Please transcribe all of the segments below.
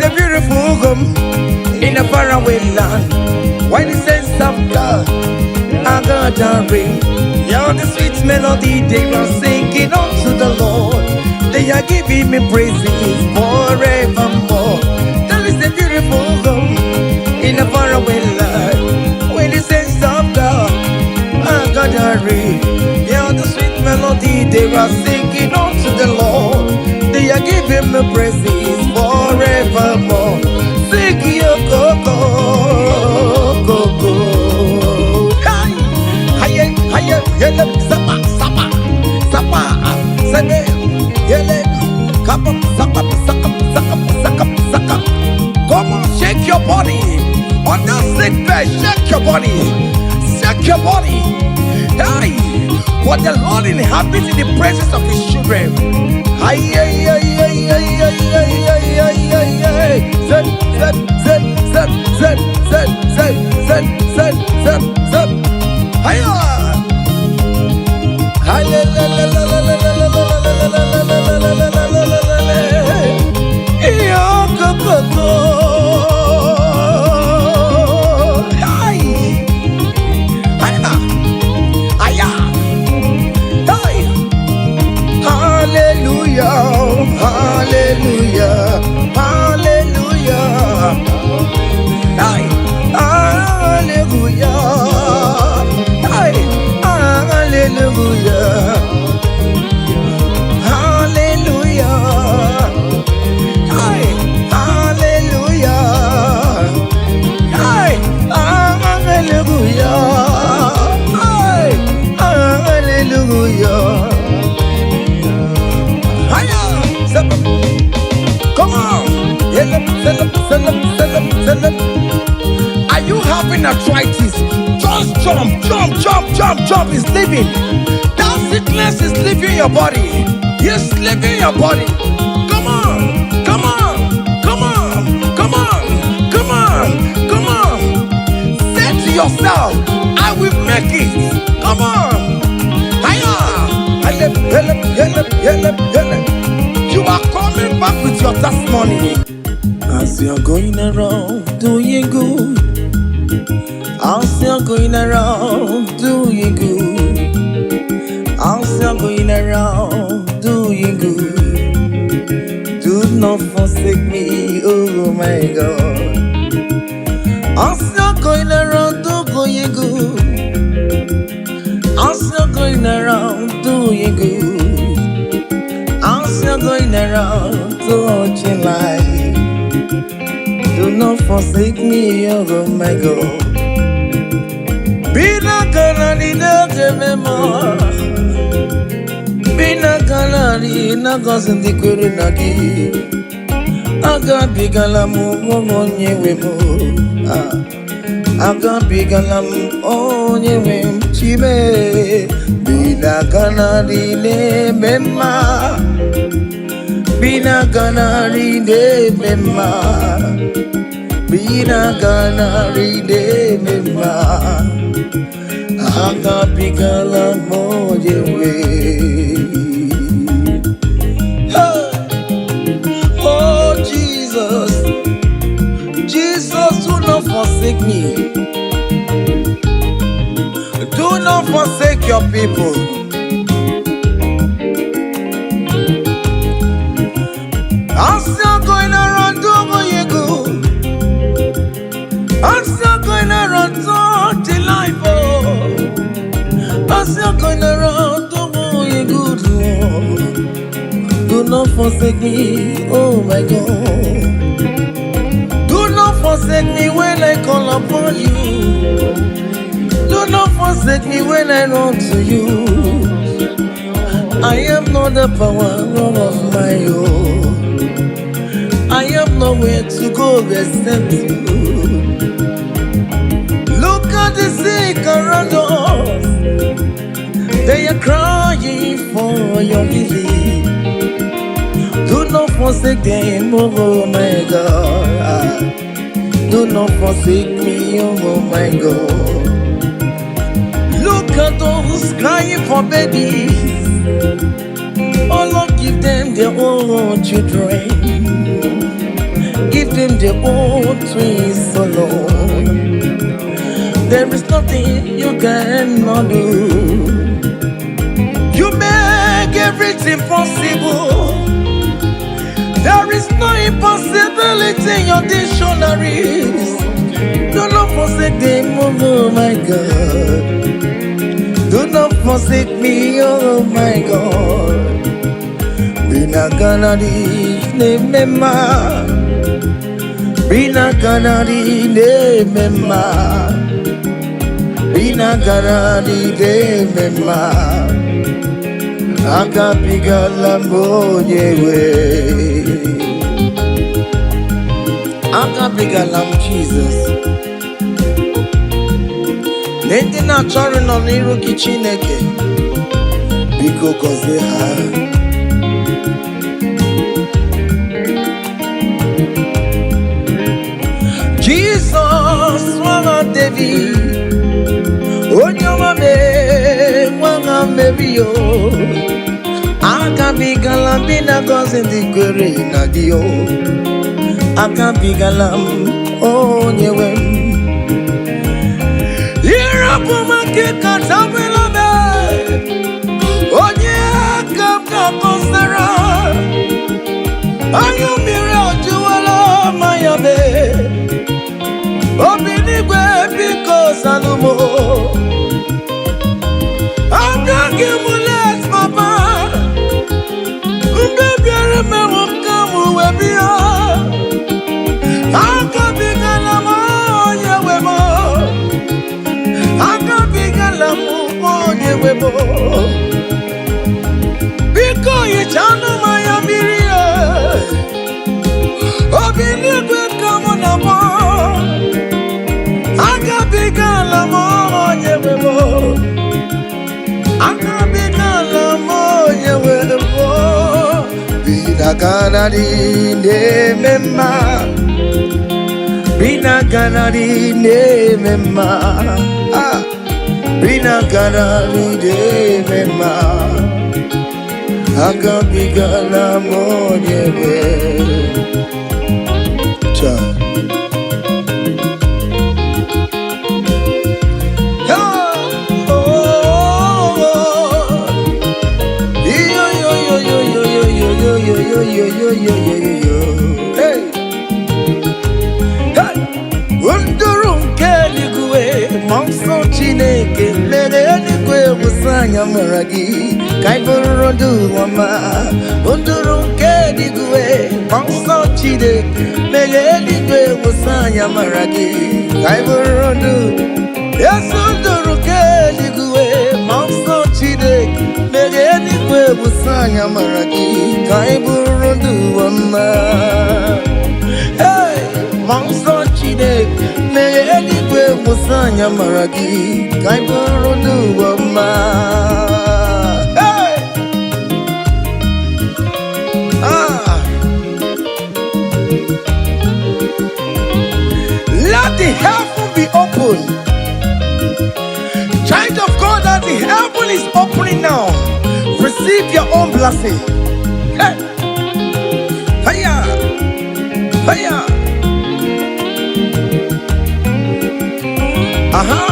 a beautiful home in a faraway land. Why the sense of God, I got a ring. Yeah, the sweet melody they are singing unto the Lord. They are giving me praises forevermore. That is a beautiful home in a faraway land. When the sense of God, I got a ring. Yeah, the sweet melody they are singing unto the Lord. They are giving me praises forevermore. Sing your go-go, go-go. Hi, hiya, hiya, yele, sapa, sapa, sapa, sene, yele, kapa, sapa, saka, saka, saka, saka. Come on, shake your body. On the sick bed, shake your body. Shake your body. Hey, what the Lord inhabits in the presence of His children. Hi, hey, hey, hey, hey, hey, hey, hey, hey, hey. Zed, zed, zed, zed, zed, zed, zed, zed, zed, zed, zed. Hiya. Hi, la, la, la, la, la, la, la, la, la, la, la, la, la. Yo, go, go, go. Hi. Hiya. Hiya. Hi. Hallelujah, hallelujah, hallelujah. Ay, hallelujah. Ay, hallelujah. Hallelujah. Ay, hallelujah. Ay, hallelujah. Ay, hallelujah. Come on! Are you having arthritis? Just jump, jump, jump, jump, jump. It's leaving. That sickness is leaving your body. It's leaving your body. Come on, come on, come on, come on, come on, come on. Say to yourself, I will make it. Come on. Hiya! You are coming back with your testimony. As you're going around doing good, as you're going around doing good, as you're going around doing good, do not forsake me, oh my God. As you're going around doing good, as you're going around doing good, as you're going around touching life, do not forsake me, oh my God. Be not gonna need no more. Be not gonna need no cousin the Kurunagi. I got big alamu on ye wemo. I got big alam on ye wem chibe. Be not gonna need memma. Bina gana ride memma, bina gana ride memma, anga pigala mojewe. Oh Jesus, Jesus, do not forsake me. Do not forsake your people. As you're going around doing good, as you're going around touching life, oh, as you're going around doing good, Lord, do not forsake me, oh my God. Do not forsake me when I call upon you. Do not forsake me when I run to you. I am not the power of my own. I have nowhere to go except you. Look at the sick around us. They are crying for your healing. Do not forsake them, oh my God. Do not forsake me, oh my God. Look at those crying for babies. Oh Lord, give them their own children. Give them their own twins alone. There is nothing you cannot do. You make everything possible. There is no impossibility in your dictionaries. Do not forsake them, oh my God. Do not forsake me, oh my God. Bina ganadi ne mema. Bina ganadi ne mema. Bina ganadi ne mema. Akapiga lambo yewe. Akapiga lam Jesus. Nende na chori no niru kichineke. Biko koze ha. Jesus wanga David. Onyoma me wanga mebio. Akapiga lam bina koze ndikwere na dio. Akapiga lam onyewe. Irapumakika tabelabe. Onye kapka konsera. Ayumire ojuwala mayabe. Obinigwe biko salumo. Agagimulet papa. Mbebiare mewokamu webia. Akabigala moye webo. Akabigala moye webo. Biko yichanu mayamirie. Obinigwe kamonamo. Akabigala moye webo. Akabigala moye webo. Bina ganadi ne mema. Bina ganadi ne mema. Bina ganadi ne mema. Akabigala moye webo. Hey, Undurun keligwe, monso chineke, legeligwe usanya maragi, kaiburudu wama. Undurun keligwe, monso chineke, legeligwe usanya maragi, kaiburudu. Yes, undurun keligwe, monso chineke, legeligwe usanya maragi, kaiburudu wama. Hey, monso chide, meyeligwe musanya maragi, kaiburudu wama. Hey, let the heaven be open. Child of God, that the heaven is opening now. Receive your own blessing. Hey, hiya, hiya. Aha.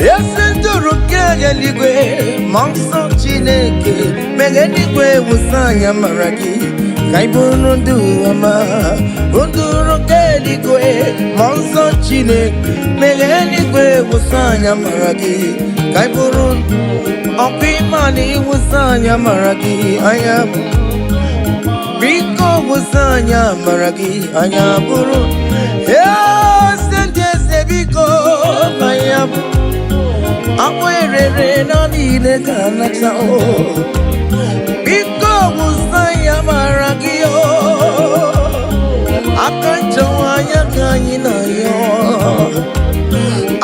Yesenduru keligwe, monso chineke, megeligwe usanya maragi, kaiburudu wama. Unduru keligwe, monso chineke, megeligwe usanya maragi, kaiburudu. Opimani usanya maragi, ayabu. Biko usanya maragi, ayaburu. Sendese biko, ayabu. Awerere na nile kanata o. Biko usanya maragi o. Akanchawanya kanyina yo.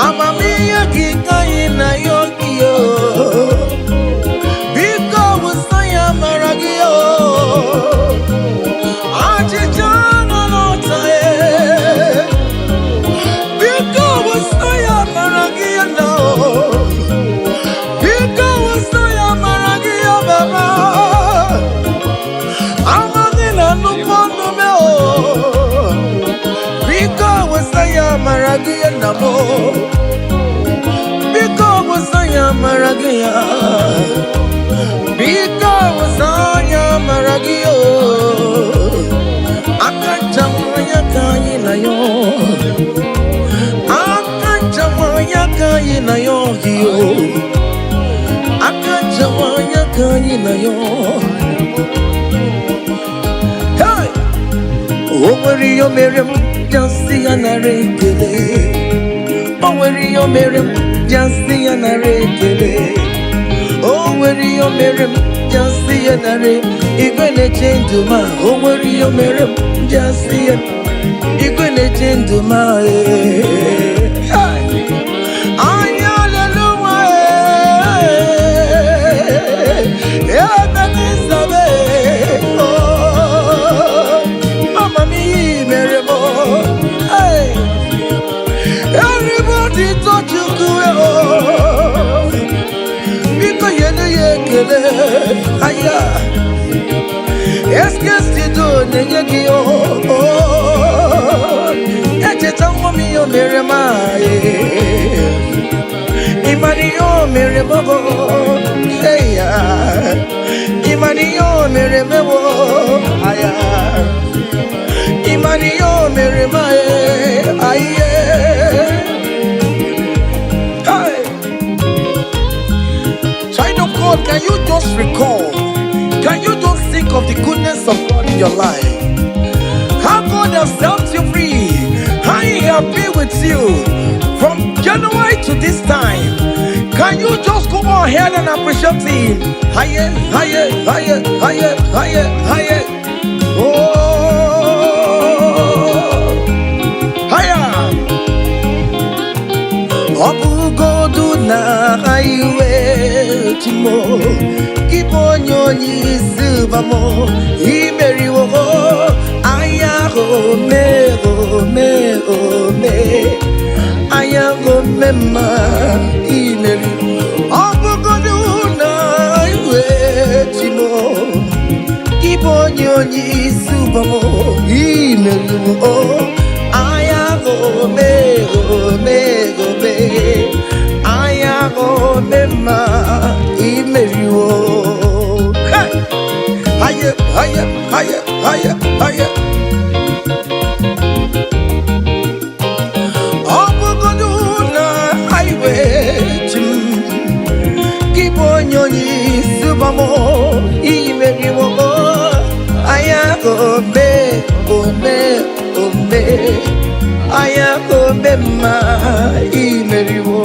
Amamiya kikanyina yo kiyo. Biko usanya maragi o. Ajijana notae. Biko usanya maragi o. Biko usanya because anya maragio akachamanya kaina yo akachamanya kaina yo akachamanya kaina yo hey oweri yo merem just anarekele oweri yo merem just anarekele oweri yo merem just anare igwele change ma oweri yo merem just igwele change ma everybody touch you because you know you get aya esque do nengi eche tango mi yo merema imani yo merema eya imani yo merema aya imani yo merema aye. Can you just recall? Can you just think of the goodness of God in your life? How God has set you free? How He has been with you from January to this time? Can you just go ahead and appreciate Him? Higher, higher, higher, higher, higher, higher. Oh, higher. Obu godu na highway timo kiponyo ni silvamo imeri wo aya go me aya go mema imeri obu godu na highway timo kiponyo ni silvamo imeri wo aya go me aya go mema imeriwo higher higher higher higher higher obugoduna highway chim kibonyoni subamo imeriwo aya go me aya go mema imeriwo.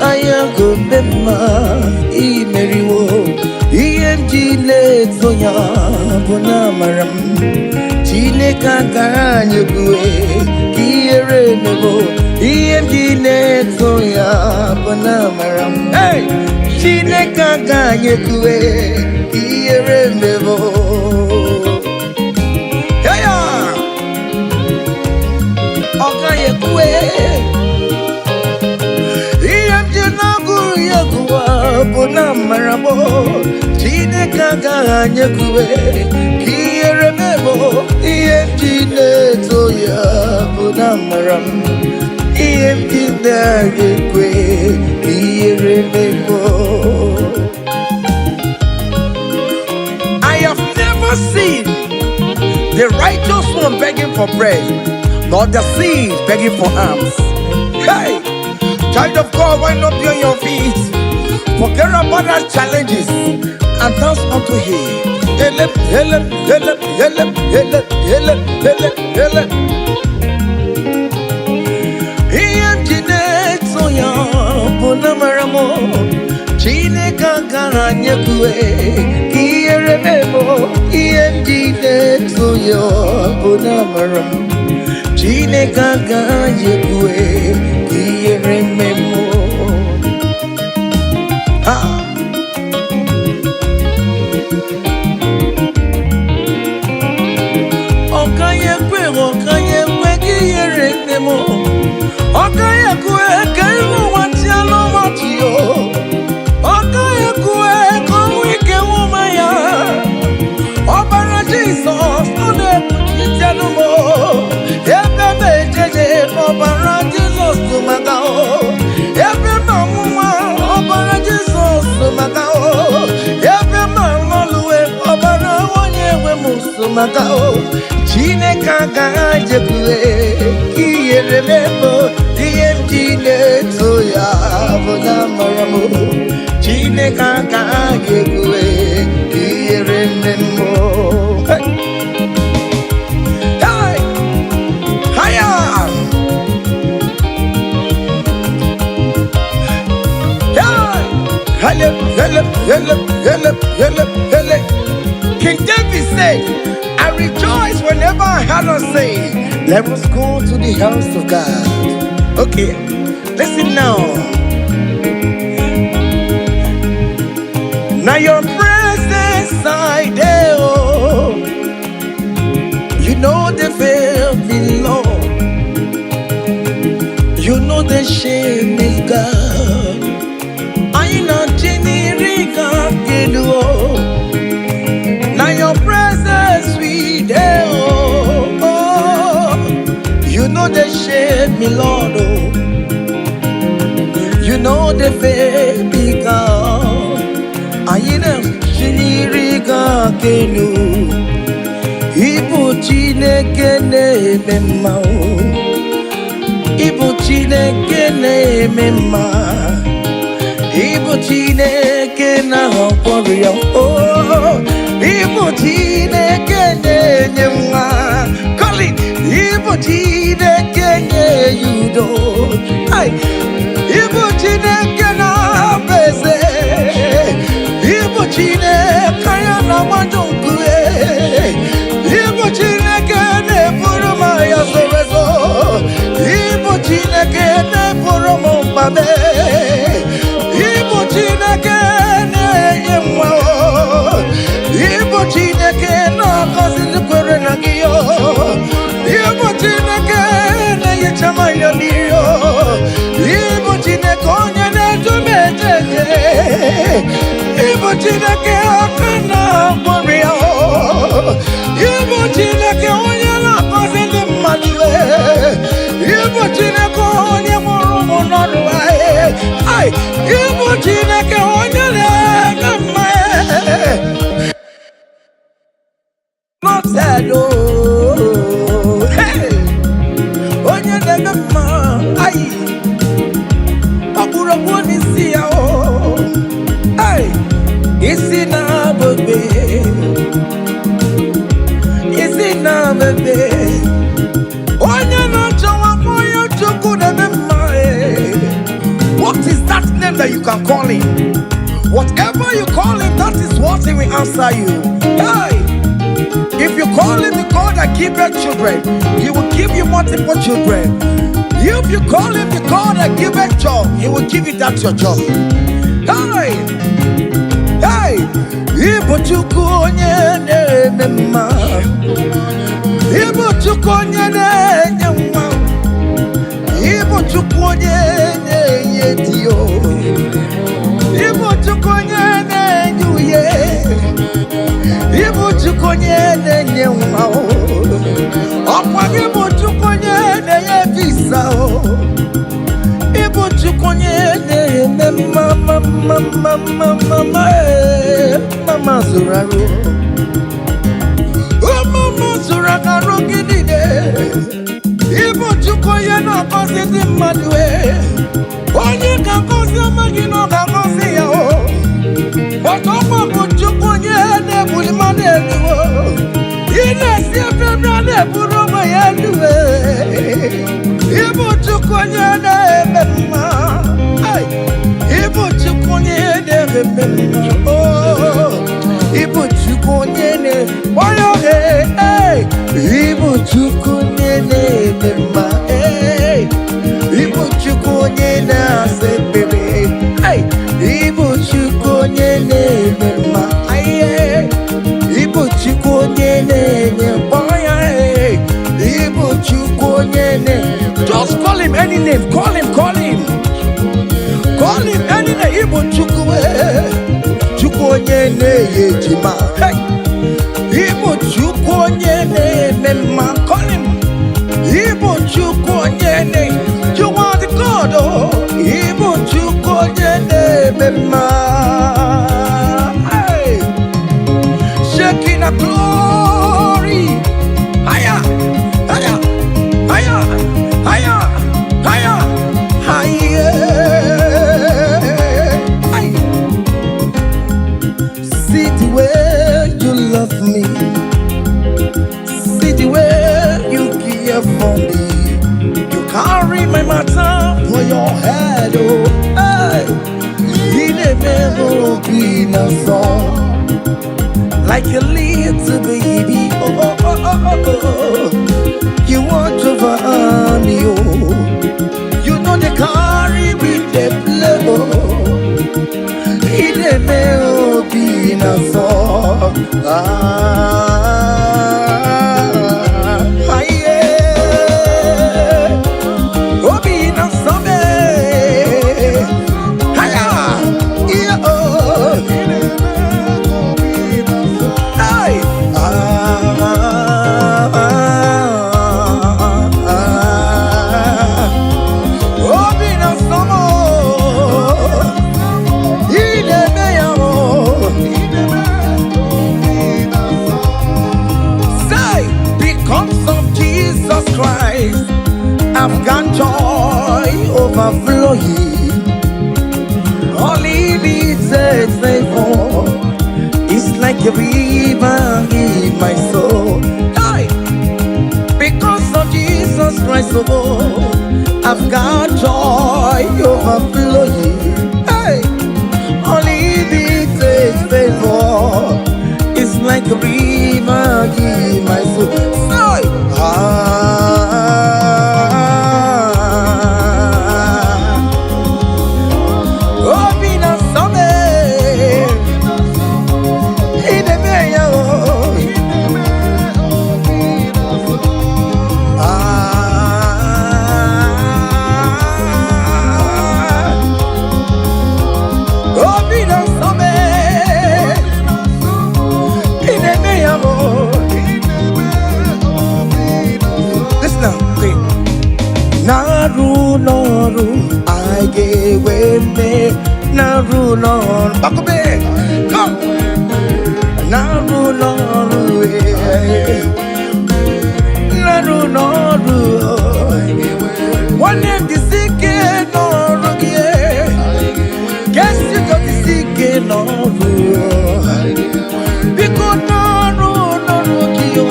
Aya go mema imeriwo ienjile zoya bona maram chine kaganye kuwe kiere nebo ienjile zoya bona maram hey chine kaganye kuwe kiere nebo heya okaye kuwe bona marabo chine kaga nyekuwe kiere mebo iemjine toya bona maram iemjine gekwe kiere mebo. I have never seen the righteous one begging for bread, nor the seed begging for alms. Hey, child of God, why not be on your feet? Forget about our challenges and dance unto Him. Help, help, help, help, help, help, help, help. Iemjine toya bona maramo chine kaganya kuwe kiere mebo Yendine to your Bunamaram. Chine Gaga Yekwe, Yerememo. Okayekwe, Yerememo. Okayekwe, Kaimu Watiano Matio. Okayekwe, Kowike Womaya. Obara Jesus, Onebuchitanumo. Ebebe Jeje, Obara Jesus to Magao. Every Mamma, Obara Jesus to Magao. Every Mamma, Obara Onye Musumagao. Chine Kaga Jekwe, Kiye remember, DMG Netoya, Bonamaramu. Chine Kaga Jekwe, Kiye remember. Hey! Hiya! Hey! King David said, I rejoice whenever I hear us say, let us go to the house of God. Okay, listen now. Now your presence I there, oh. You know the fear me, Lord. You know the shame is God. I know Jenirica Gelu. Now your presence we there, oh. You know the shame me, Lord, oh. You know the fear me, God. I know Jenirica Gelu. Ibu Chineke na-eme mma, Ibu Chineke na-eme mma, Ibu Chineke na-agwọrọ ya, Ibu Chineke na-enye nwa, Colin, Ibu Chineke na-enye udo, Ibu Chineke na-abụ eze, Ibu Chineke ya na-agbado nkwe, Ibu Chineke na-eburu m ya zorezo, Ibu Chineke na-eburu m mbabe, Ibu Chineke na-enye nwa, Ibu Chineke na-agọzi ndị kwere na gị, Ibu Chineke na-enyecha m anya mmiri, Ibu Chineke onye na-edu m ejeje, Ibu Chineke aka na-agwọrọ ya, Ibu Chineke onye na-agọzi ndị mmadụ, Ibu Chineke onye mụrụ ụmụ n'ọdụ anyị, Ibu Chineke onye na-eme mma, n'ọtụtụ onye na-eme mma, ọkpụrụkpụ n'isi ya, isi na-abụbe, isi na-abụbe, onye na-achọwa onye Chukwu na-eme mma. What is that name that you can call him? Whatever you call him, that is what he will answer you. If you call him the God that giveth children, he will give you multiple children. If you call him the God that giveth job, he will give you that your job. Ibu Chukwu onye na-eme mma, Ibu Chukwu onye na-enye nwa, Ibu Chukwu onye na-enye di, Ibu Chukwu onye na-enye uye, Ibu Chukwu onye na-enye nwa, ọkwa Ibu Chukwu onye na-enye visa, Ibu Chukwu onye na-eme mama zụrụ arụ, mama zụrụ arụ gị niile, Ibu Chukwu onye na-agọzi ndị mmadụ, onye ga-agọzi ọma gị na ọ ga-agọzi ya, ọtọkwa bụ Chukwu onye na-ebuli mmadụ elu, ị na-esi efere a na-eburu ụmụ ya elu, Ibu Chukwu onye na-eme mma, Ibu Chukwu onye na-eme mma, Ibu Chukwu onye na-eme Oyo Ibu Chukwu na-eme mma Ibu Chukwu na-asa ekpere Ibu Chukwu na-eme mma Ibu Chukwu na-enye mkpọya Ibu Chukwu na-enye. Just call him any name, call him any name. Ibu Chukwu Chukwu na-enye ejima Ibu Chukwu na-eme mma. Call him Ibu Chukwu na-enye. You are the God, oh Ibu Chukwu na-eme mma. Shaking a glory. Higher, higher, higher, higher, higher, higher. See the way you love me. See the way you care for me. You carry my matter for your head, oh hey. In a melody, in a song. Like a little baby, oh, oh, oh, oh, oh, oh. You want over me, oh. You know they carry with the blow. In a melody, in a song. Yeah. Oh, be in a song. I've got joy overflowing. All it needs is favor. It's like a river in my soul. Hey! Because of Jesus Christ, oh, I've got joy overflowing. Hey! All it needs is favor. It's like a river in my soul. Naru noru age weme naru noru bakobe come naru noru naru noru one name the sick noru yeah guess you got the sick noru because naru noru kiyo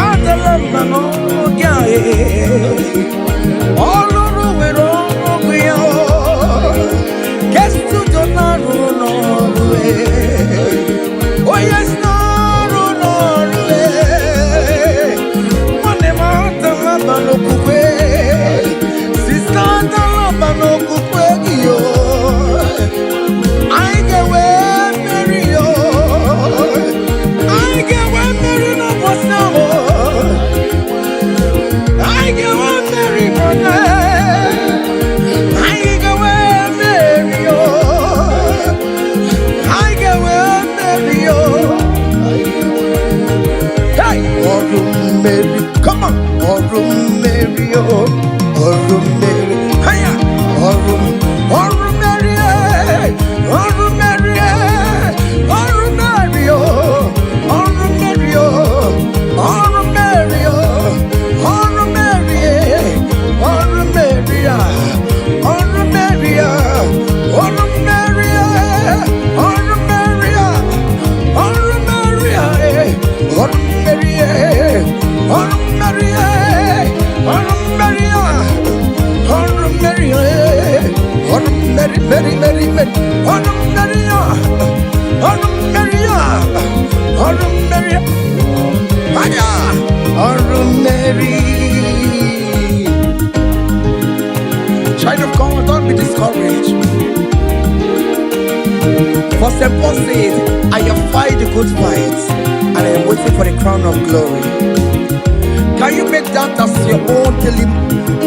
adala no all over with all we are. Guess to the Norway. Oh, yes, Norway. One amount of Labano Coupe. Sister, the Labano Coupe. I get where Mary. I get where Mary no was now. I get one Mary Mother. I get one Mary. I get one Mary. Hey, Mary, come on, Mary, Mary, hiya, Mary, Mary, Mary, Mary, For St. Paul says, I have fight the good fight, and I am waiting for the crown of glory. Can you make that as your own daily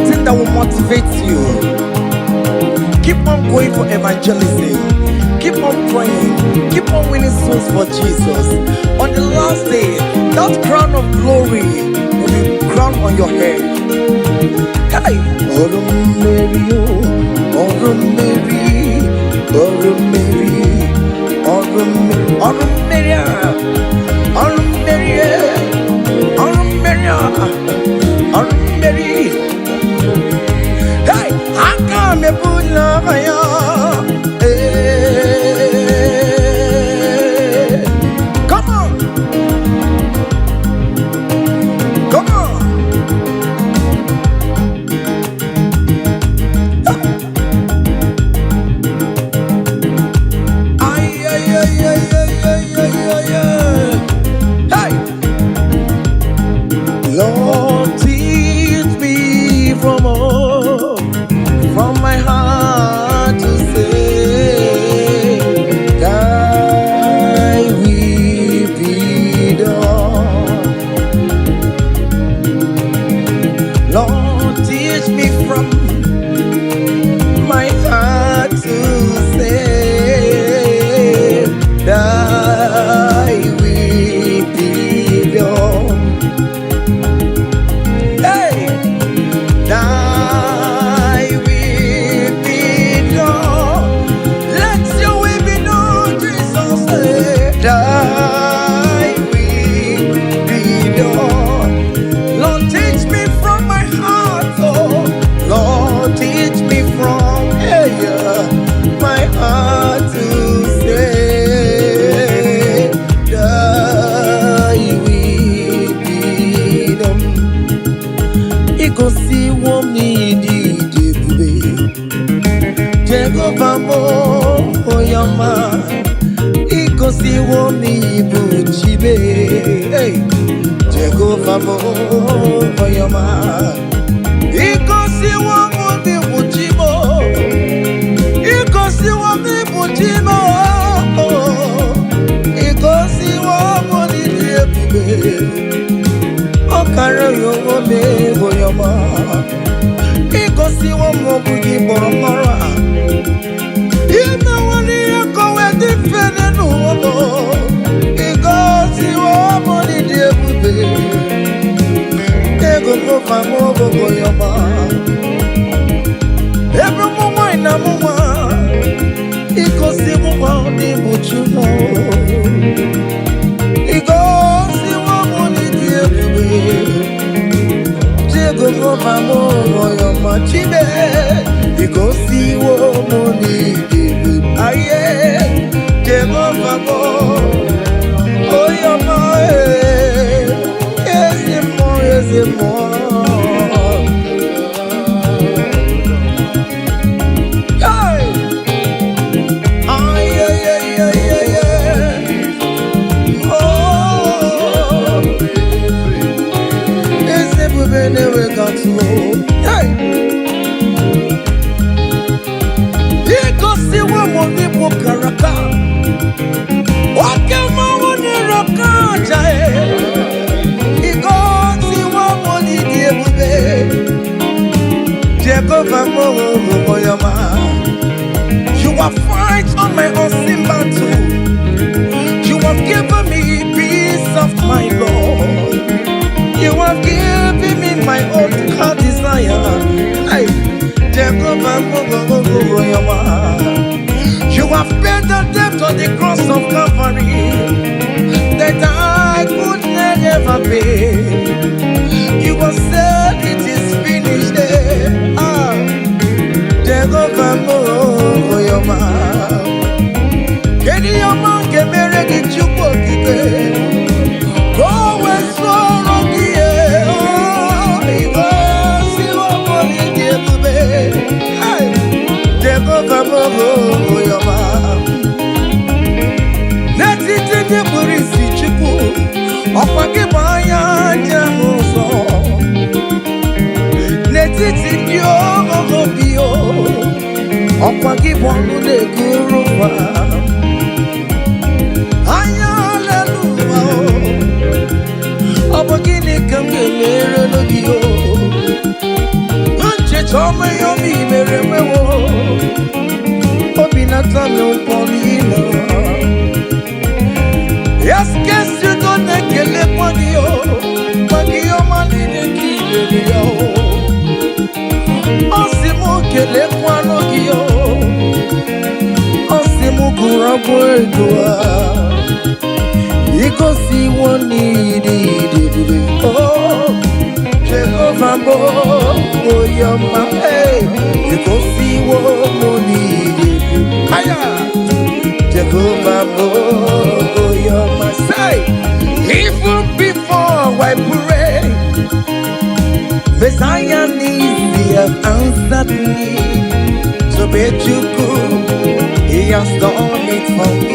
thing that will motivate you? Keep on going for evangelism. Keep on praying. Keep on winning souls for Jesus. On the last day, that crown of glory will be crowned on your head. Hey! Oh, Mary, oh, Mary, oh, Mary, oh, Mary, oh, Mary, oh, Mary, oh, Mary. Hey! I come to put love on you. Lord, teach me from my heart to say, thy will be done. Lord, teach me from my heart to say, thy will be done. Thy will be done. Let your will be done, Jesus. Thy will be done. Lord, teach me from my heart, oh. Lord, teach me from my heart to say, thy will be done. Ikosi womi di debube, Jehovah mo oyama. Ikosi womi buchibe, Jehovah mo oyama. Ikosi womi buchibo, Ikosi womi buchibo, Ikosi womi di debube. Okara yowo me boyama, ikosi womo bugi boromora. Ina wani yakowe di fene nuwomo, ikosi womo di diebube. Ego mofa mo boyama, ebro mwa ina mwa, ikosi womo di buchumo. Ikosi womo di diebube. Jehovah mo oyama chibe, ikosi womo ni dibu. Aye, Jehovah mo oyama, ezemo. Hey, aye. Oh, never got to hey. Ikosi womo ni bukaraka, wakema woni raka jae. Ikosi womo ni diebube, Jehovah mo oyama. You have fight on my unseen battle. You have given me peace of my Lord. You have given me my own heart desire. Hey, Jehovah, you have paid the debt on the cross of Calvary that I could never pay. You have said it is finished. Jehovah, Kedi Yama, Kemere, Kichuko, Kibe. Go and swallow the air. Ikosi womo ni diebube. Hey, Jehovah mo oyama. Netiti ni burisi chuku, okwagi banya jamuso. Netiti ni ogo bio, okwagi bonu de guruwa. gini kamere no dio. Anche chome yo mi mere mewo. Obinata me upolina. Yes, guess you don't nekele pagio. Pagio manine kiyo. Osimo kele kwano gio. Osimo kurabo edwa. Iko si one need. Oh, Jehovah bo, oh your man, hey. Iko si one need. Aya, Jehovah bo, oh your man, say. Even before I pray, Messiah needs have answered me. So bet you could, He has done it for me.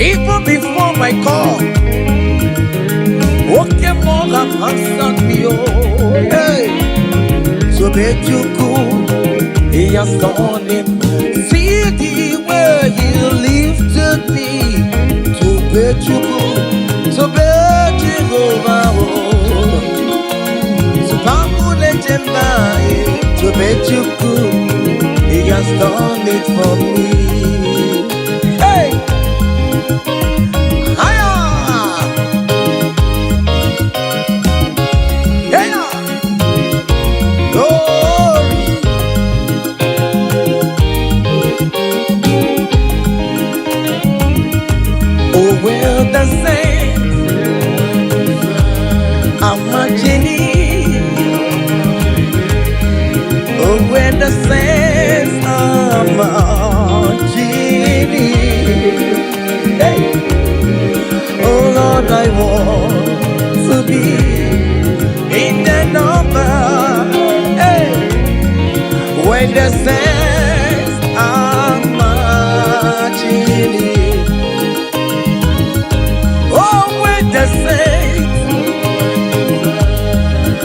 Even before my call, okay, more have answered me, oh, hey. So bet you could, He has done it. See the way He lifted me. So bet you could, so bet you go, oh. So Pamule Jemai, so bet you could, He has done it for me. Hey! Well, the saints are marching in. Oh, when the saints are marching in. Hey. Oh, Lord, I want to be in the number. Hey. When the saints are marching in. The saints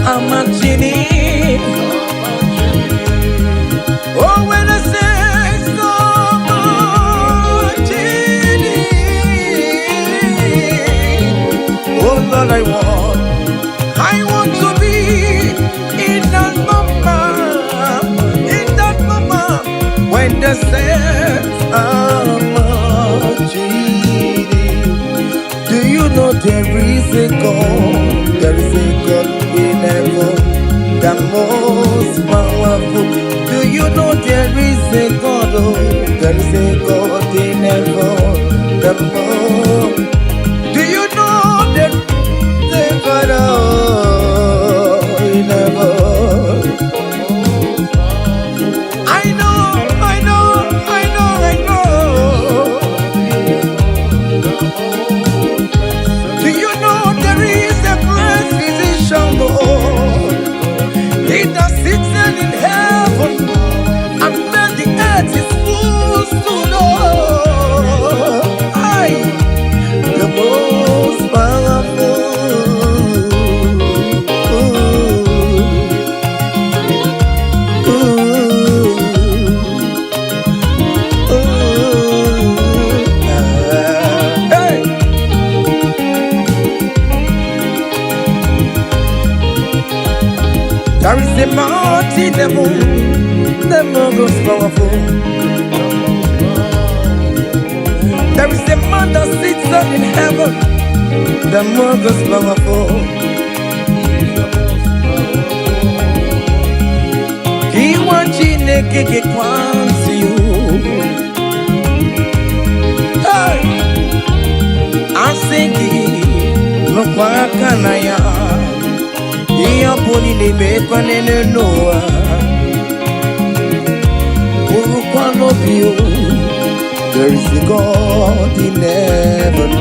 are marching in. Oh, when the saints are marching in. Oh, Lord, I want to be in that moment, when the saints are marching. There is a God, there is a God in heaven, the most powerful. Do you know there is a God, oh, there is a God in heaven, the most. Do you know there is a God, oh, in heaven? I know. He that sits in heaven, and then the earth is full to know. I, the most powerful. Hey. There is a mountain, the most powerful. There is a man that sits up in heaven, the most powerful. He wants you to get one to you. Hey, I'm singing, look what can I am. Iya poni ni mekwa nene noa Urukwa no bio. There is a God in heaven.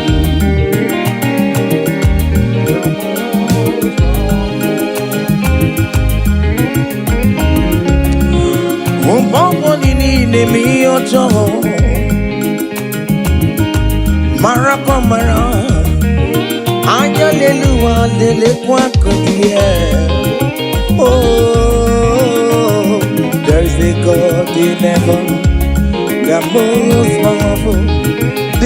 Umpamoni ni mi ocho Marapa mara Ayaleluwa lele kwa kodie. Oh, there is a God in heaven, the most powerful. Do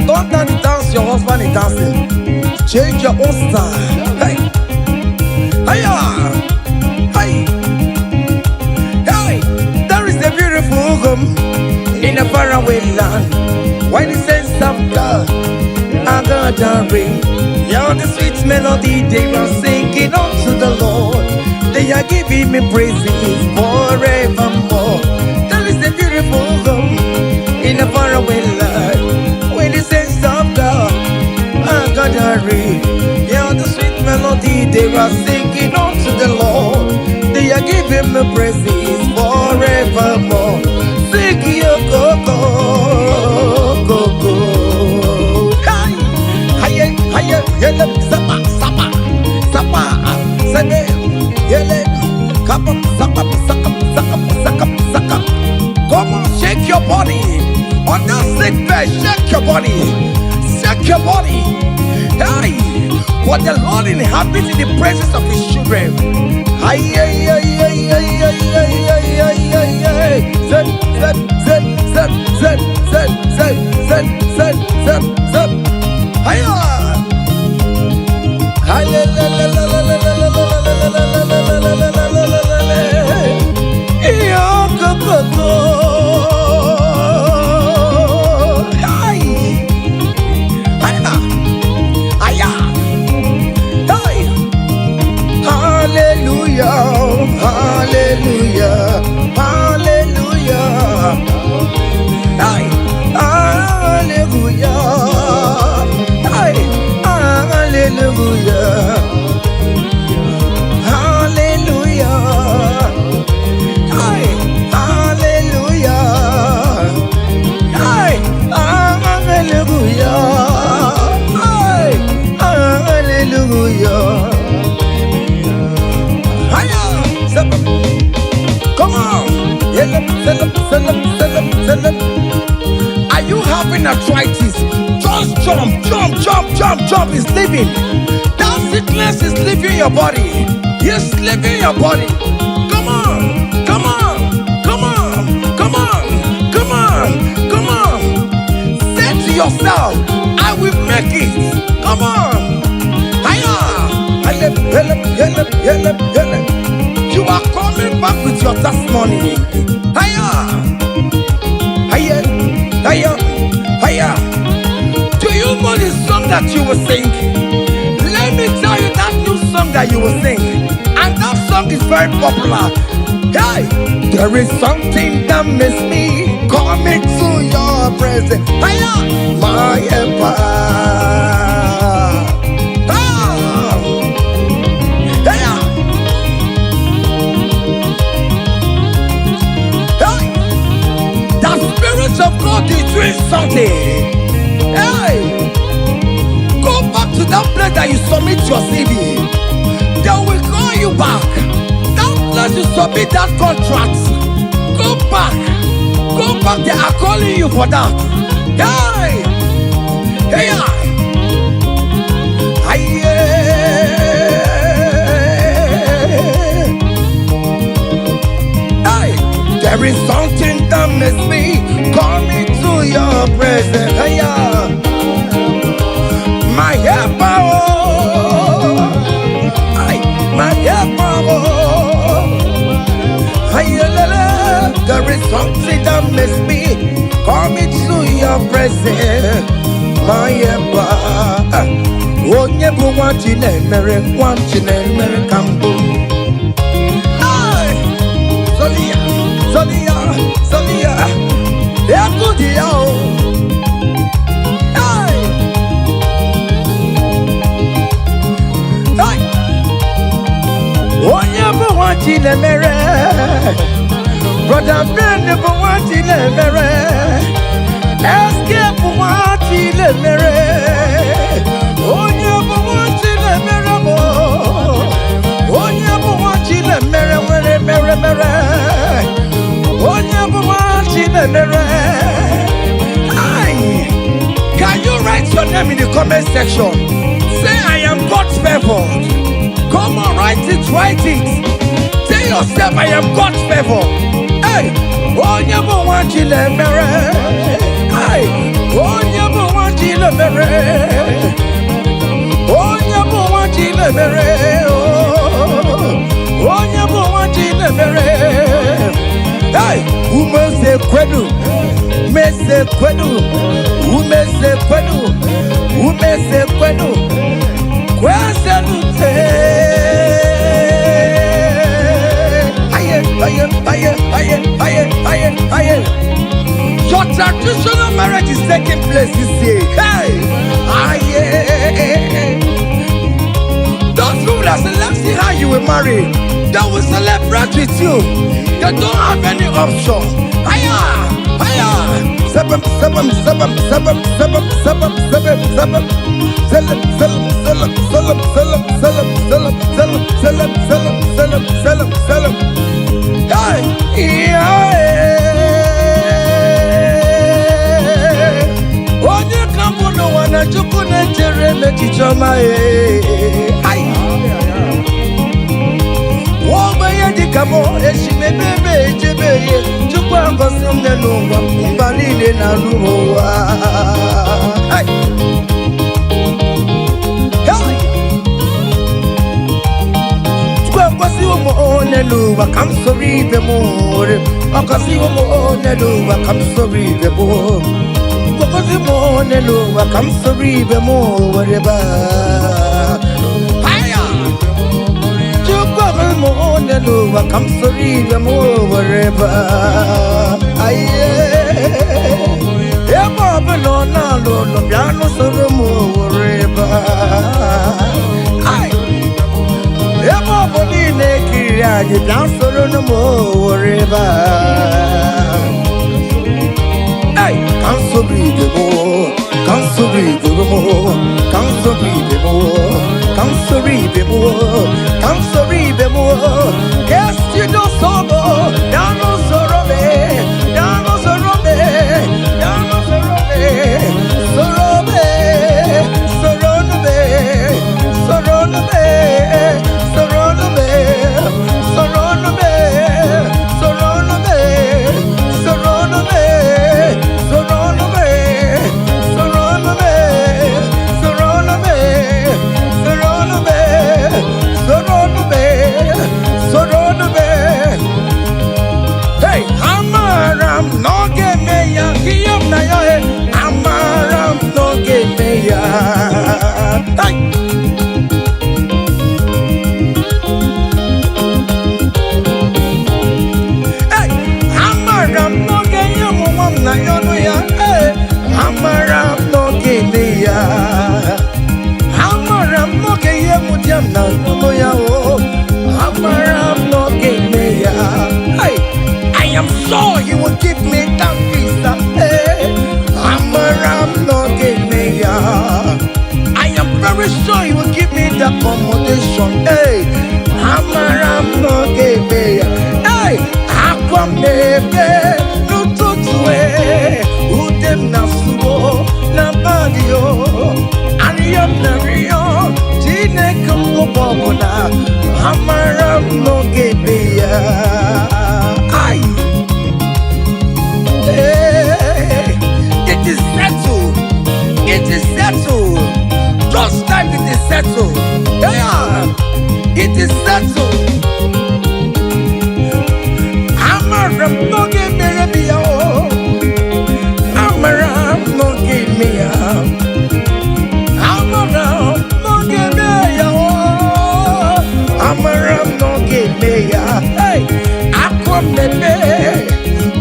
dancing, don't dance your husband is dancing. Change your own style. Hey, hiya, hey, hey. There is a beautiful home in a faraway land. Why the sense of God? I got a ring. Yeah, the sweet melody they are singing unto the Lord. They are giving me praises forevermore. There is a beautiful home in a faraway land. With the sense of God, I got a ring. Yeah, the sweet melody they are singing unto the Lord. They are giving me praises forevermore. Sing your go-go, go-go. Hiya, yele, sapa, sapa, sapa, sene, yele, kapa, saka, saka, saka, saka, saka. Come on, shake your body. On that sick bed, shake your body. Shake your body. Hey, what the Lord inhabits in the presence of His children. Hiya, hiya, hiya, hiya, hiya, hiya, hiya, hiya, hiya. Zed, zed, zed, zed, zed, zed, zed, zed, zed, zed, zed. Hiya. Are you having arthritis? Just jump, jump, jump, jump, jump. It's leaving. That sickness is leaving your body. It's leaving your body. Come on, come on, come on, come on, come on, come on. Say to yourself, I will make it. Come on. Hiya. You are coming back with your testimony. Hiya. Hiya, hiya, hiya. Do you know the song that you will sing? Let me tell you that new song that you will sing. And that song is very popular. Hey, there is something that makes me coming to your presence. Hiya, my empire. Of God is doing something. Hey, go back to that place that you submit your CV. They will call you back. That place you submit that contract. Go back. Go back. They are calling you for that. Hey, hey, hey. There is something that makes me coming to your presence. Hiya. My helper, my helper. Hiya, there is something that makes me coming to your presence. My helper. Oh, never want you, never want you, never come boom. Sonia, yeah, good yo. Hey, hey. Oh, never want you, never. Brother, friend, never want you, never. Escape, want you, never. Oh, never want you, never. Oh, never want you, never. Can you write your name in the comment section? Say I am God's favored. Come on, write it, write it. Tell yourself I am God's favored. Hey, oh, never want you to marry. Hey, oh, never want you mere. Onye bụ nwa Chinemere. Onye bụ nwa Chinemere. Hey, umeze kwenu. Umeze kwenu. Umeze kwenu. Umeze kwenu. Kweselute. Aye. Your traditional marriage is taking place this year. Hey, aye. Those people that select see how you will marry, they will celebrate with you. They don't have any option. Aye. Sabam. Hey, onye kambu no wana chuku na chere mechichoma Wogbe dikamo eshimebebe ejebeye chuku angosi mnenungwa mbalile na luwa. Come sorry the more. Because you more come sorry the more. Because you more come sorry the more. Whatever. Hiya. You go more come sorry the more. Whatever. Aye. Yeah, Baba, no, piano sorrow more. Whatever. Aye. Everybody naked, you dance for no more river. Hey, come so breathe the more, come so breathe the more, come so breathe the more, come so breathe the more, come so breathe the more. Yes, you know so more, down on Sorobe, down on Sorobe, down on Sorobe, Sorobe, Sorobe, Sorobe. I am sure you will give me that visa. I am very sure you will give me the accommodation. Hey, hey, akwamebe nututue udem nasuo na badio ariyam na riyo jineke mbobona amaram no gebeya. Ay, hey, it is settled. It is settled. Just like it is settled. Yeah, it is settled. Amaram no gebeya. Amaram no gebeya. Amaram no gebeya. Amaram no gebeya. Hey, akwamebe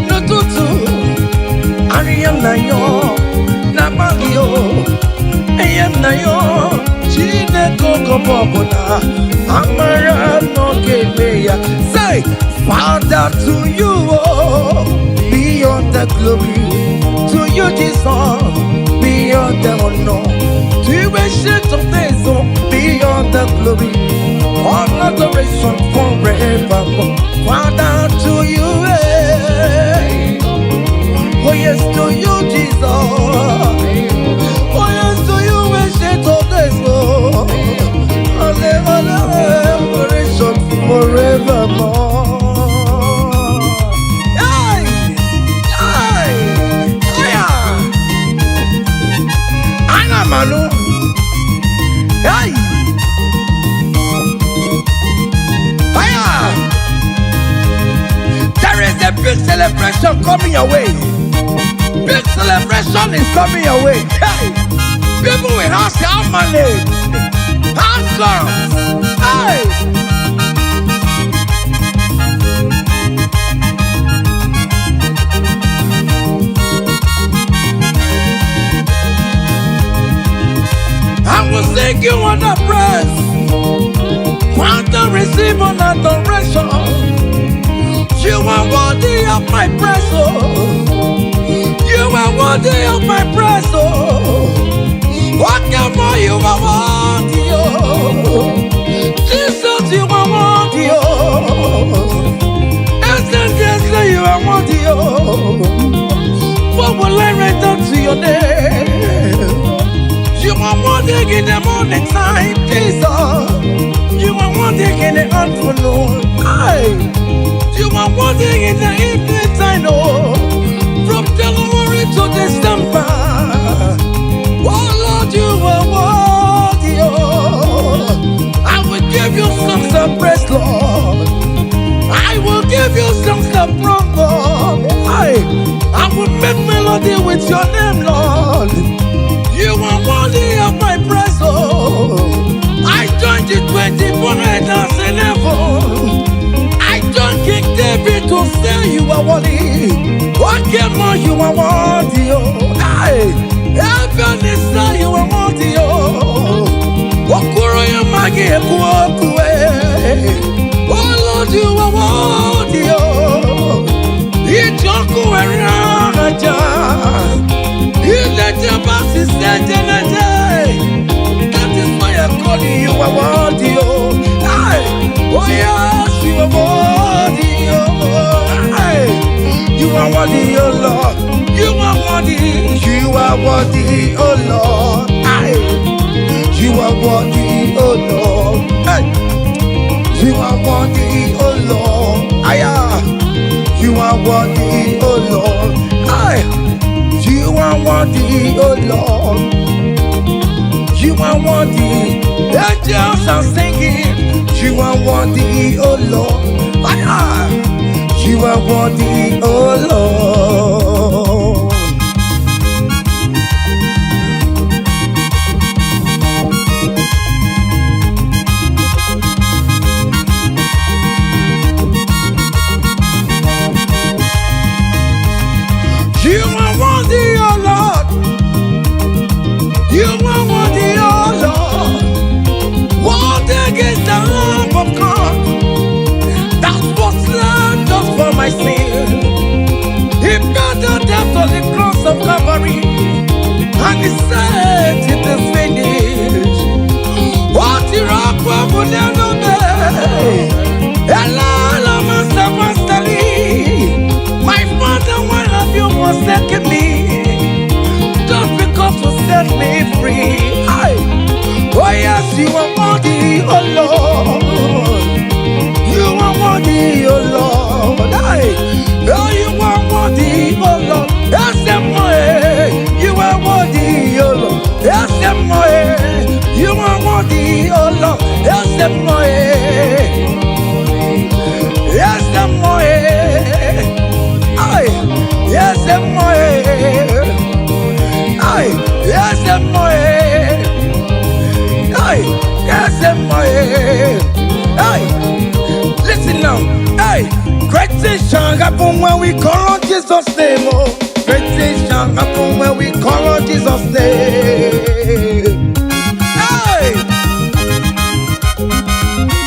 nututu ariyam na yo. Nayo, Chineke Kobobona, Amara no Gebeya. Say, Father, to you, be all the glory. To you, Jesus, be all the honor. To you, ancient of days, be all the glory. All adoration forevermore. Father, to you, oh yes, to you, Jesus. Oh yes, to you, ancient of days, Lord. Adoration forevermore. Hey! Fire! There is a big celebration coming your way. Big celebration is coming your way. Hey! People will ask how money, how comes. Hey! I will sing you on the praise, want to receive an adoration. You are worthy of my praise, oh. You are worthy of my praise, oh. What more you are worthy, oh. Jesus, you are worthy, oh. Essentially, you are worthy, oh. What will I render to your name? You are worthy in the morning time, Jesus. You are worthy in the afternoon. You are worthy in the evening time, oh. From January to December. Oh Lord, you are worthy, oh. I will give you songs of praise, Lord. I will give you songs of praise, Lord. I will make melody with your name, Lord. You are worthy of my praise, oh. I joined the 24 elders in heaven. I joined King David to say you are worthy. What more you are worthy, oh. Heaven is say you are worthy, oh. Okuro yamagi ekuokue. Oh Lord, you are worthy, oh. Ijoku eraja. That is why I'm calling you a worthy, oh. Oh yes, you are worthy, oh. You are worthy, oh Lord. You are worthy. You are worthy, oh Lord. You are worthy, oh Lord. You are worthy, oh Lord. You are worthy, oh Lord. You are worthy, oh Lord. You are worthy. Angels are singing. You are worthy, oh Lord. You are worthy, oh Lord. You are worthy, oh Lord. You are worthy, oh Lord. Worthy is the Lamb of God that was slain just for my sin. He paid the debt on the cross of Calvary, and he said it is finished. What you rock will never be. Ella, master, my Father, why have you forsaken me? Just because you set me free. Oh yes, you are worthy, oh Lord. You are worthy, oh Lord. Oh, you are worthy, oh Lord. Yes, you are worthy, oh Lord. Yes, you are worthy, oh Lord. Yes, yes, yes, listen now. Great things shall happen when we call on Jesus' name. Oh, great things shall happen when we call on Jesus' name.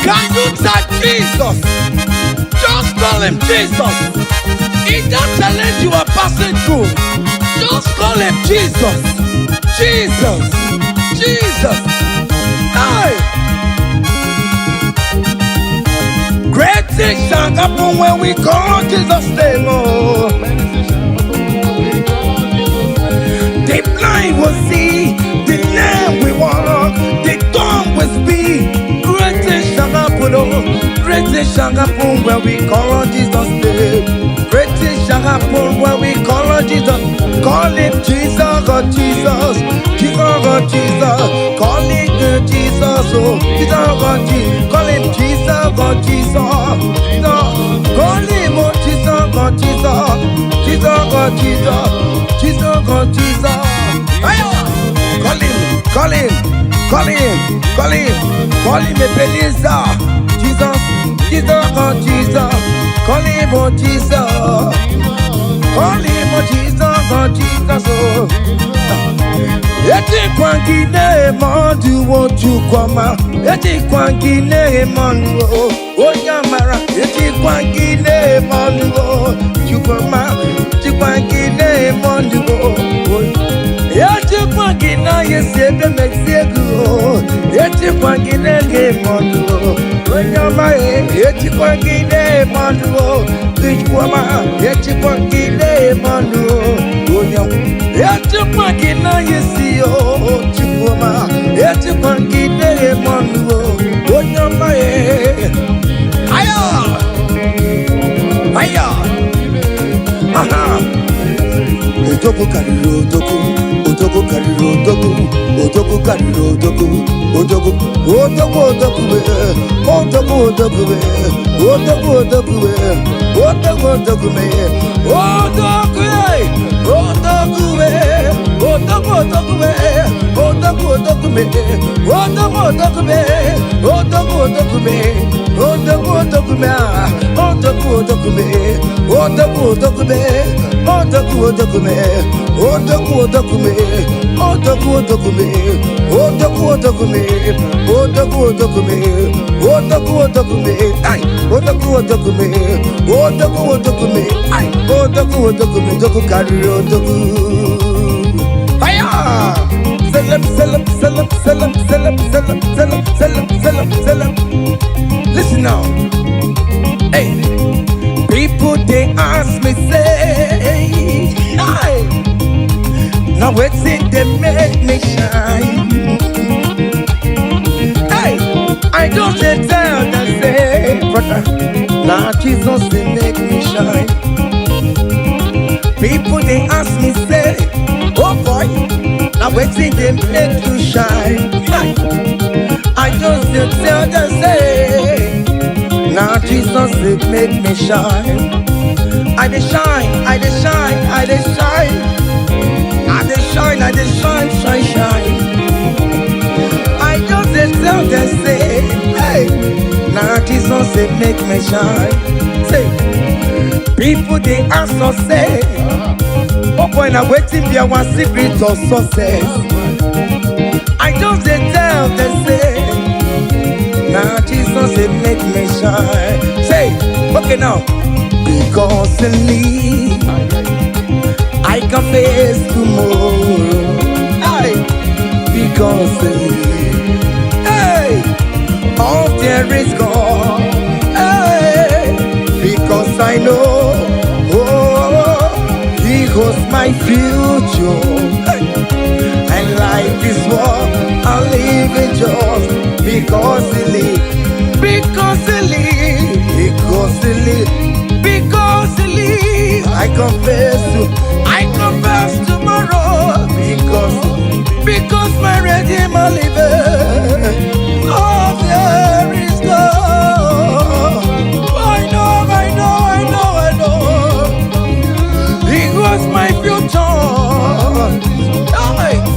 Can you touch Jesus? Just call him Jesus. In that challenge you are passing through, just call him Jesus. Jesus. Jesus. Great things shall happen when we call on Jesus' name. Oh. The blind will see, the lame will walk, the dumb will speak. Great things shall happen, oh. Great things shall happen when we call on Jesus' name. Great things shall happen when we call on Jesus. Call him Jesus, God Jesus. Jesus, God Jesus. Call him Jesus. Jesus, oh, Jesus, God, Jesus, call him Jesus, God, Jesus, no, call him, oh, Jesus, God, Jesus, Jesus, God, Jesus, Jesus, God, Jesus, call him, call him, call him, call him, call him, Ebenezer, Jesus, Jesus, God, Jesus, call him, oh, Jesus, call him, oh, Jesus, God, Jesus, oh. Eti kwangine mondu woju kwama. Eti kwangine mondu onyamara. Eti kwangine mondu woju kwama. Eti kwangine mondu eti kwangina yesebe mexiego. Eti kwangine mondu onyama. Eti kwangine mondu kwama. Eti kwangine mondu onyama. Eti kwangina yesi o chukuma. Eti kwangina mondu onyama. Aya, aya, aha. Otoku kariro otoku, otoku kariro otoku, otoku kariro otoku, otoku, otoku otoku be, otoku otoku be, otoku otoku be, otoku otoku be, otoku otoku be, otoku otoku be, otoku otoku be, otoku otoku be, otoku otoku be, otoku otoku be, otoku otoku be, otoku otoku be, otoku otoku be, otoku otoku be, otoku otoku be, otoku otoku be, otoku otoku be, otoku otoku be, ay, otoku otoku be, otoku otoku be, ay, otoku otoku be, otoku kariro otoku. Aya! Selam, selam, selam, selam, selam, selam, selam, selam, selam, selam. Listen now. Hey, people they ask me say, hey, now what's it they make me shine? Hey, I don't tell them say, brother, now Jesus they make me shine. People they ask me say, oh boy, now what's it they make you shine? Hey, I just tell them say, now Jesus it make me shine. I dey shine, I dey shine, I dey shine, I dey shine, I dey shine, shine, shine. I just tell them say, hey, now Jesus it make me shine. Say, people they ask us say, oh boy, now waiting be our secret of success. I just tell them say, now Jesus it make me shine. Say, okay now. Because in me, I can face tomorrow. Hey, because in me, hey, all there is gone. Hey, because I know, oh, He holds my future. Hey, and life is what I live in just because He lives. Because He lives. Because He lives. Because He lives, I confess tomorrow. Because my Redeemer liveth. Oh, there is God. I know. He was my future.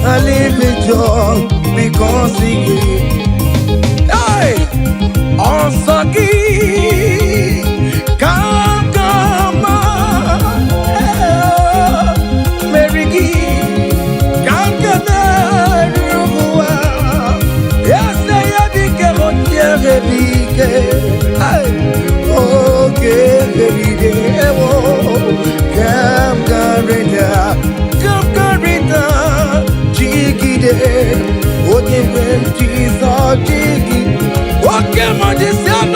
I live in joy because He gave. Hey, also give. Come, Mary, come, yes, I became on your okay, come, Garita, Jiggy, Jesus, Jiggy, what came on this young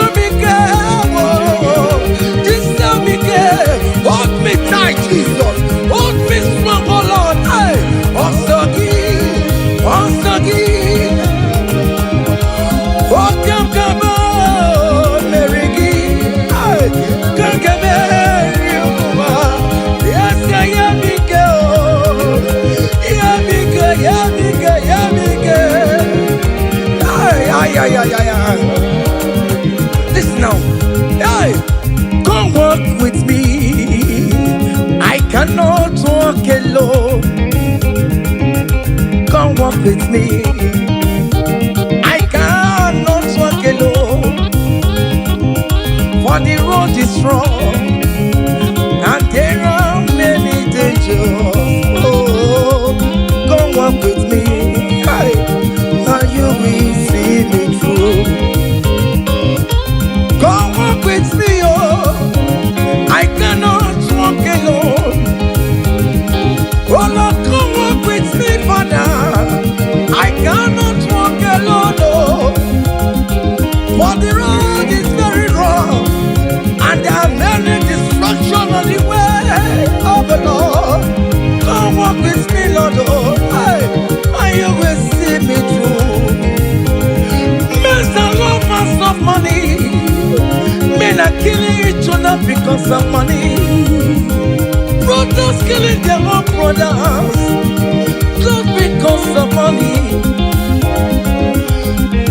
hold me tight, Jesus. Hold me strong, oh Lord. Hey, also give. Oh, come on, Mary. Hey, come yes, I am big. Yeah, big. Ay, yeah. Listen now. Hey, come walk with me. I cannot walk alone. Come walk with me. I cannot walk alone. For the road is strong and there are many dangers. Oh, come walk with me. Hey, and you will see me through. Come walk with me, oh. I cannot walk alone. Oh Lord, come walk with me, Father. I cannot walk alone, oh. For the road is very rough and there are many distractions on the way. Oh the Lord, come walk with me, Lord, oh. Hey, and you will see me through. Men are lovers of money. Men are killing each other because of money. Brothers killing their own brothers just because of money.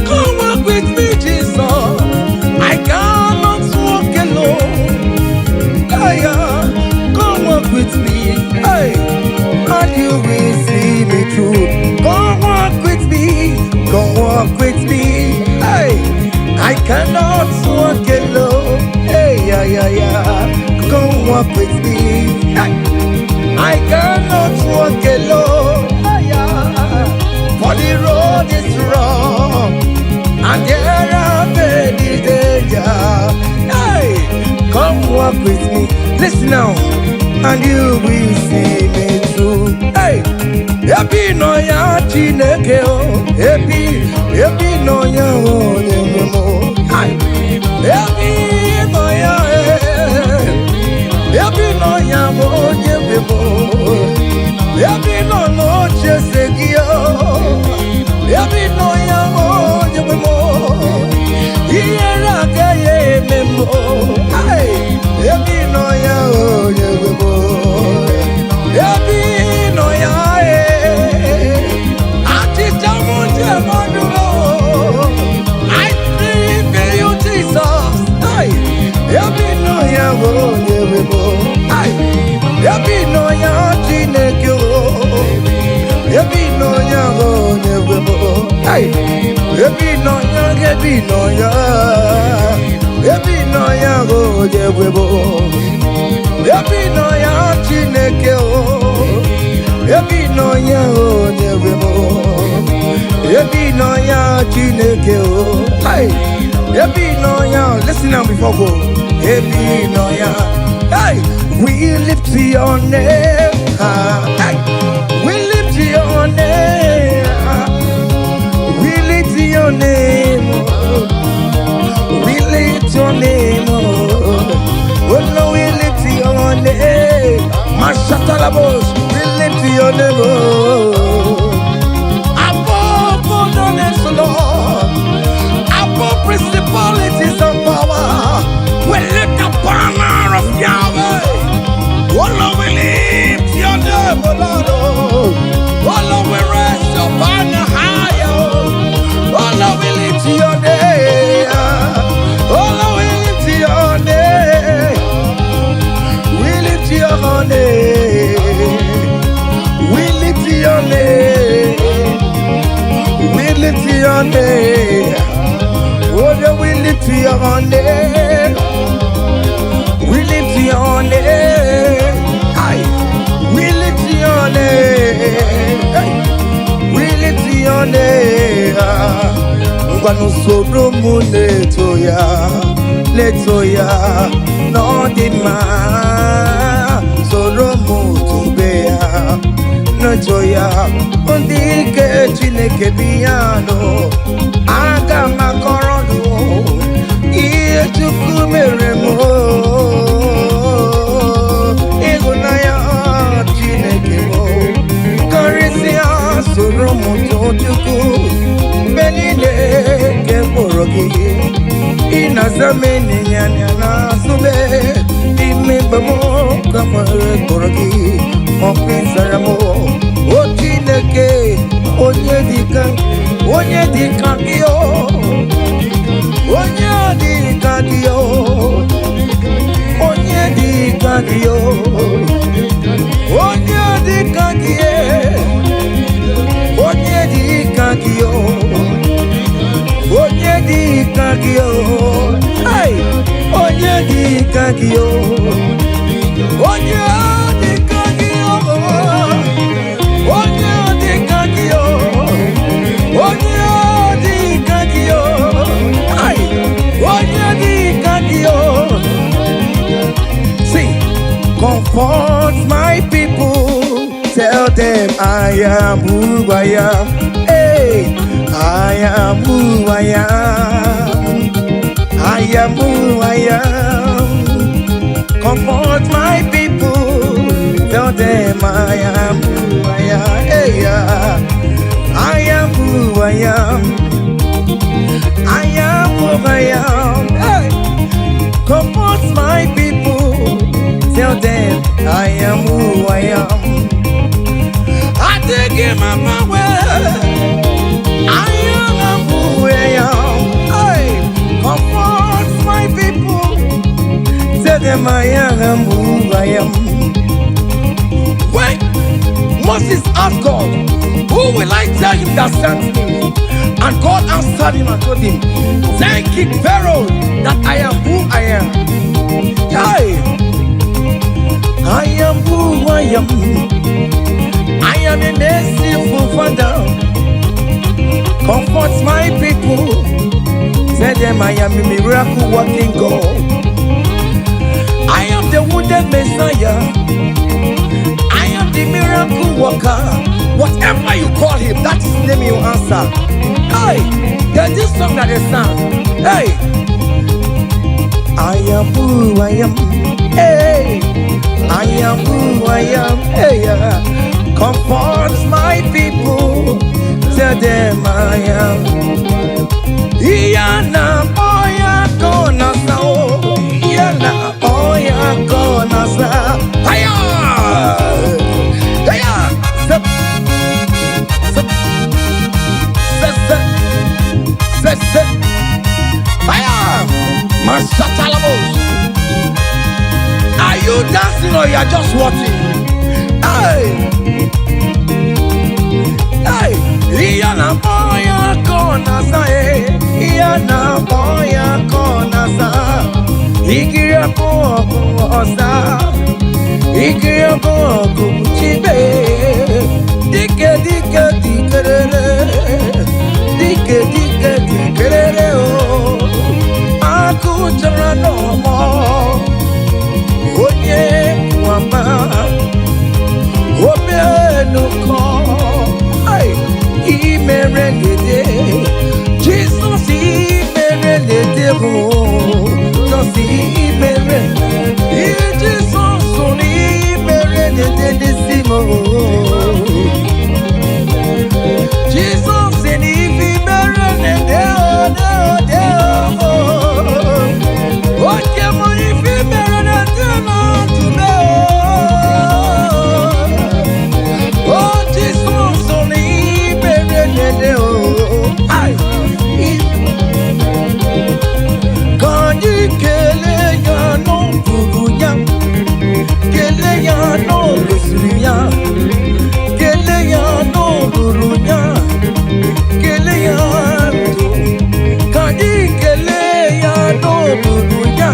Come walk with me, Jesus. I cannot walk alone. Yeah, come walk with me. Hey, and you will see me through. Come walk with me. Come walk with me. Hey, I cannot walk alone. Hey, yeah. Come walk with me. Hey, I cannot walk alone. For the road is wrong and there are many dangers. Hey, come walk with me. Listen now, and you will see me through. Hey, happy no ya chineke o. Happy no ya o nyemo. Happy no ya happy no ya o nyemo. Happy no chesegio. Happy no ya o nyemo. Hiera gaye memo. Hey, happy no ya o nyemo. Happy no ya I believe in you, Jesus. Hey, happy no ya o nyemo. Hey, happy no ya chineke o. Happy no ya o nyemo. Hey, happy no ya happy no ya o nyemo. Happy no ya chineke o. Happy no ya o nyemo. Happy no ya chineke o. Hey, happy no ya. Listen now before go. Happy no ya. Hey, we lift your name. Hey, we lift your name. We lift your name. We lift your name. Oh no, we lift your name. Mashatalabos, we lift your name. Above all the names, Lord. Above principalities and power. We lift the banner of Yahweh. Oh Lord, we lift your name, oh Lord. Oh Lord, we raise your banner higher. Oh Lord, we lift your name. Oh Lord, we lift your name. We lift your name. We lift your name. We lift your name. Oh Lord, we lift your name. We lift your name. Aye. We lift your name. Hey. We lift your name. Ngwanu soro mu leto ya, no di ma. Soro mu tube ya, leto ya. Undi ke chineke biyano, aga makorono. Iye chukwu mere mo. Ịhụnanya Chineke mo. Karịsịa soro m too Chukwu. Mgbe niile nke mkpụrụ gị. Ị na-aza m enyi ya n'azụ m. Ime mgbe m ka nwere mkpụrụ gị. Ọ kpịsara m. O Chineke, onye dịka gị o. kagio, onye di kagio, onye di kagie, onye di kagio, onye di kagio, hey, onye di kagio, onye di kagio, onye di kagio, onye di kagio, hey, onye di kagio. See, comfort my people, tell them I am who I am. Hey, I am who I am. I am who I am. Comfort my people, tell them I am who I am. Hey, I am who I am. I am who I am. Hey, comfort my people, tell them I am who I am. I take him on my way. I am who I am. Hey, comfort my people, tell them I am who I am. When Moses asked God, who will I tell him that sent me? And God answered him and told him, thank King Pharaoh that I am who I am. Hey, I am who I am. I am a merciful Father. Comfort my people. Tell them I am a miracle working God. I am the wounded Messiah. I am the miracle worker. Whatever you call him, that is the name you answer. Hey, there's this song that they sang. Hey, I am who I am. Hey, I am who I am. Hey, comfort my people. Tell them I am. Iyana oya kona sao. Iyana oya kona sao. Hiya, hiya. Step, step, step, step, step. Hiya, Masatalamos. Are you dancing or you are just watching? Hey, hey, Iyana oya kona sao. Iyana oya kona sao. Ikiria koko osa. Ikiria koko chibe. Dike dike dikerere. Dike dike dikerere oh. Aku jara no mo. Onye wama. Obe no ko. Ay, imerengede. Jesus imerengede oh. Jesus imerengede. Jesus imerengede simo. Jesus imerengede oh. Okay, mo imerengede no tume oh. Oh, Jesus imerengede oh. Ay. Kanyi kele ya no burunya, kele ya no lusunya, kele ya no burunya, kele ya no. Kanyi kele ya no burunya,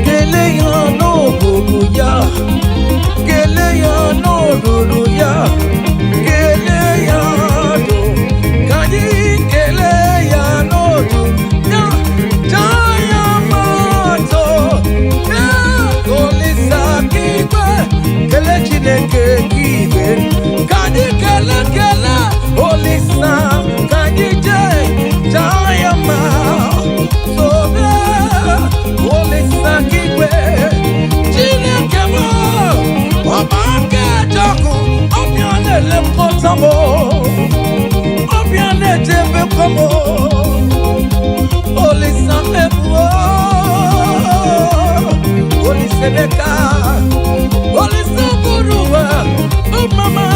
kele ya no burunya, kele ya no burunya, kele ya no. Kanyi kele ya no burunya. Kele Chineke kibe, kanyi kele kele, olisa, kanyi je, jayama, sobe, olisa kibe, Chineke mo, obake joku, obiane le potamo, obiane jebe komo, olisa ebuo, olisa beka. Olisa buruwa, oh mama,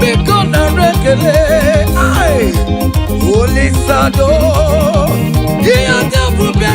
bikona rekele, ay, Olisa do, iya devu be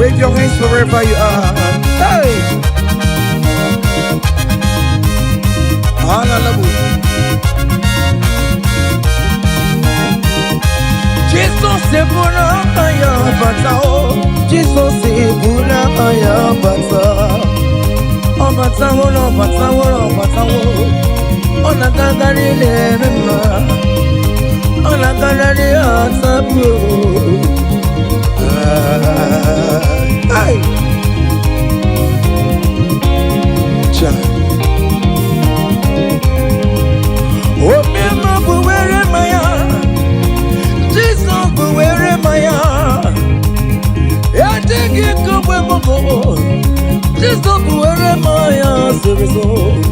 Wave your hands wherever you are. Hey! Hallelujah. Jesus c'est Bounagaya Batao. Jesus c'est Bounagaya Batao. On Batao, on Batao, on Batao. On a gagné les mêmes. On a gagné à tabou. Hey! Oh, Mama, where am I? Jesus, where am I? I take it to where I'm going. Jesus, where am I? The result.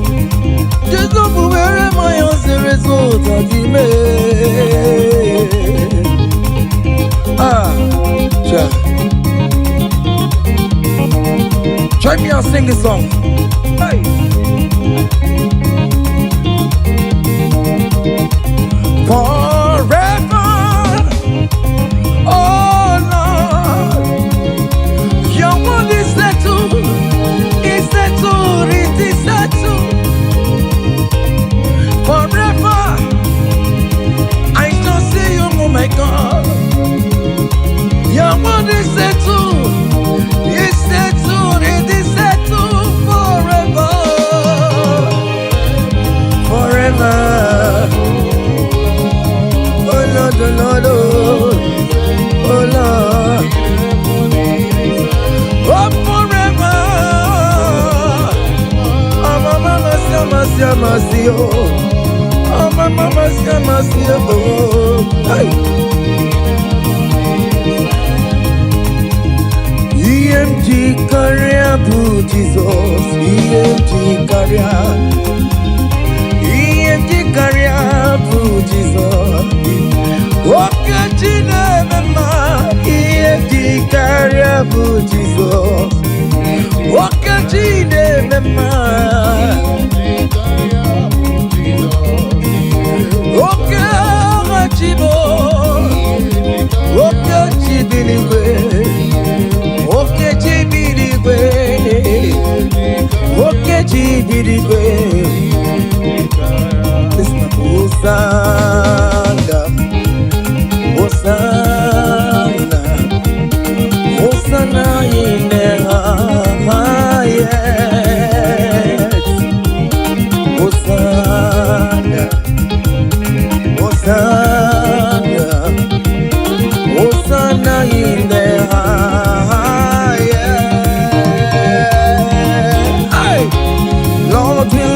Jesus, where am I? The result of the Try me and sing this song. Hey. Forever, oh Lord, your word is settled, it is settled. Forever, I shall see you, oh my God. Your word is settled, it's settled, it is settled forever, forever. Oh Lord, oh Lord, oh Lord, oh forever. Oh mama, mercy, oh mama, mercy, oh. EMT career, Jesus, EMT career, EMT career, Jesus. Okay, China, EMT career, Jesus. Okajine mema. Okajibo. Okajibiliwe. Okajibiliwe. Okajibiliwe. Hosanna. Hosanna. Hosanna in the highest. Hosanna, Hosanna, Hosanna in the highest. Hey! Lord, we